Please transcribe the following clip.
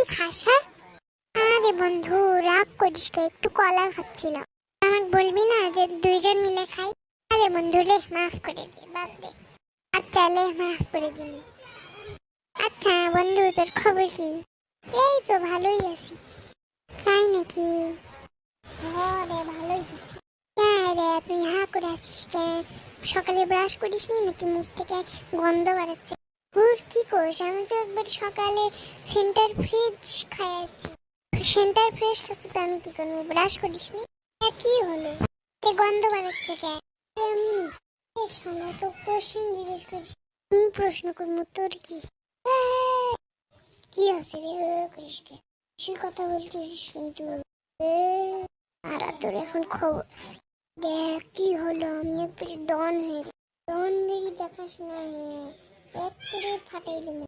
খাস? হ্যাঁ? আরে বন্ধু, রাগ করিস তো, একটু কলা খাচ্ছিলাম। আমাকে বলবি না যে দুইজন মিলে খাই? আরে বন্ধু রে, মাফ করে দে, বাদ দে। আচ্ছা লে, মাফ করে দিলি। আচ্ছা বন্ধু, তোর খবর কি? এই তো ভালোই আছি। তাই নাকি? হ্যাঁ রে, ভালোই আছি। হ্যাঁ রে, তুই হা করে আছিস কেন? সকালে ব্রাশ করিসনি নাকি? মুখ থেকে গন্ধ বেরোচ্ছে। হুর, কি করিস? আমি তো একবার সকালে সেন্টার ফ্রেশ খাইছি। সেন্টার ফ্রেশ খাচ্ছি তো আমি কি করবো? ব্রাশ করিসনি? কি হলো? তে গন্ধ বেরোচ্ছে কেন? এমনি। শোনো তো, প্রশ্ন জিজ্ঞেস করিস। প্রশ্ন করবো, তোর কি? কি আছে রে করিস কে? সে কথা বলতেছিস কিন্তু। এ, আর তোর এখন খবর আছে। দেখ কি হলো, আমি একবারে ডন হয়ে গেছি। ডন মেরি দেখাশোনা এক করে ফাটাই দিল।